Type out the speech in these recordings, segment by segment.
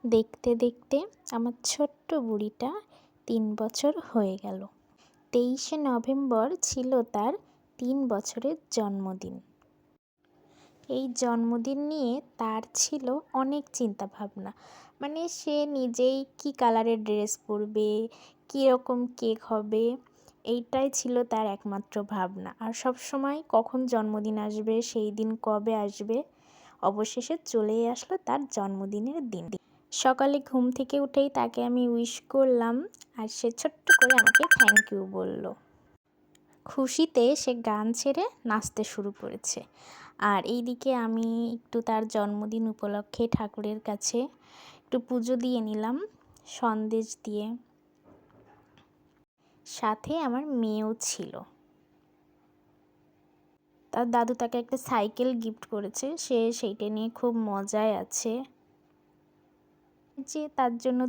দেখতে দেখতে আমার ছোট্ট বুড়িটা ৩ বছর হয়ে গেল। ২৩শে নভেম্বর ছিল তার ৩ বছরের জন্মদিন। এই জন্মদিন নিয়ে তার ছিল অনেক চিন্তাভাবনা। মানে সে নিজেই কী কালারের ড্রেস পরবে, কীরকম কেক হবে, এইটাই ছিল তার একমাত্র ভাবনা। আর সবসময় কখন জন্মদিন আসবে, সেই দিন কবে আসবে। অবশেষে চলেই আসলো তার জন্মদিনের দিন। সকালে ঘুম থেকে উঠেই তাকে আমি উইশ করলাম, আর সে ছোট্ট করে আমাকে থ্যাংক ইউ বলল। খুশিতে সে গান ছেড়ে নাচতে শুরু করেছে। আর এইদিকে আমি একটু তার জন্মদিন উপলক্ষে ঠাকুরের কাছে একটু পুজো দিয়ে নিলাম সন্দেশ দিয়ে। সাথে আমার মেয়েও ছিল। তার দাদু তাকে একটা সাইকেল গিফট করেছে, সে সেইটা নিয়ে খুব মজায় আছে। যে তার জন্য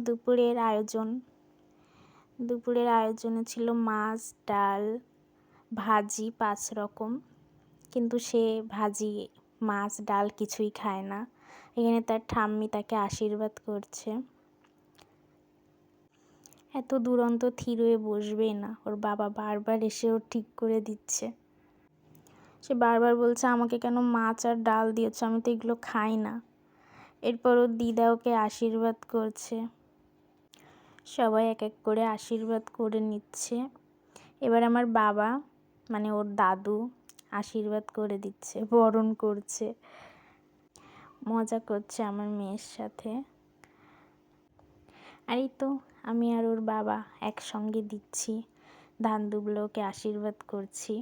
দুপুরের আয়োজনে ছিল মাছ, ডাল, ভাজি 5 রকম। কিন্তু সে ভাজি, মাছ, ডাল কিছুই খায় না। এখানে তার ঠাম্মি তাকে আশীর্বাদ করছে। এত দুরন্ত থির হয়ে বসবে না, ওর বাবা বারবার এসে ওর ঠিক করে দিচ্ছে। সে বারবার বলছে আমাকে কেন মাছ আর ডাল দিয়েছ, আমি তো এগুলো খাই না। এরপর ওর দিদা ওকে আশীর্বাদ করছে। সবাই এক এক করে আশীর্বাদ করে নিচ্ছে। এবার আমার বাবা মানে ওর দাদু আশীর্বাদ করে দিচ্ছে, বরণ করছে, মজা করছে আমার মেয়ের সাথে। আর এই তো আমি আর ওর বাবা একসঙ্গে দিচ্ছি, ধান দুবলোকে আশীর্বাদ করছি।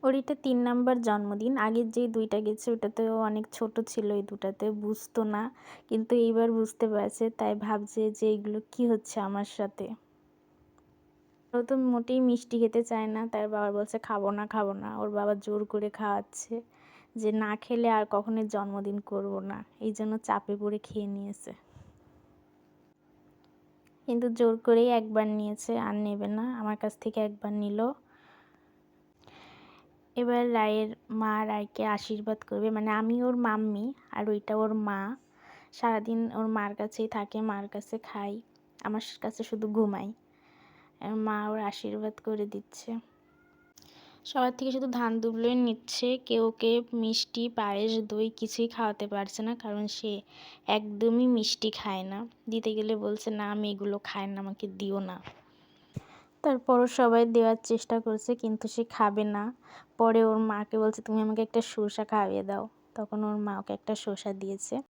ওর এটা ৩ নাম্বার জন্মদিন। আগের যে 2টা গেছে ওটাতেও অনেক ছোট ছিল, এই 2টাতে বুঝতো না, কিন্তু এইবার বুঝতে পারছে। তাই ভাবছে যে এগুলো কি হচ্ছে আমার সাথে। ও তো মোটেই মিষ্টি খেতে চায় না, তার বাবা বলছে খাবো না। ওর বাবা জোর করে খাওয়াচ্ছে, যে না খেলে আর কখনোই জন্মদিন করব না। এই জন্য চাপে পড়ে খেয়ে নিয়েছে। কিন্তু জোর করেই একবার নিয়েছে, আর নেবে না। আমার কাছ থেকে একবার নিল। এবার রায়ের মা রায়কে আশীর্বাদ করবে, মানে আমি ওর মাম্মি আর ওইটা ওর মা। সারাদিন ওর মার কাছেই থাকে, মার কাছে খাই, আমার কাছে শুধু ঘুমাই। মা ওর আশীর্বাদ করে দিচ্ছে। সবার থেকে শুধু ধান দুবলোই নিচ্ছে, কেউ মিষ্টি, পায়েস, দই কিছুই খাওয়াতে পারছে না, কারণ সে একদমই মিষ্টি খায় না। দিতে গেলে বলছে না আমি এগুলো খাই না, আমাকে দিও না। তারপরও সবাই দেওয়ার চেষ্টা করছে, কিন্তু সে খাবে না। পরে ওর মাকে বলছে তুমি আমাকে একটা শসা খাইয়ে দাও, তখন ওর মা ওকে একটা শসা দিয়েছে।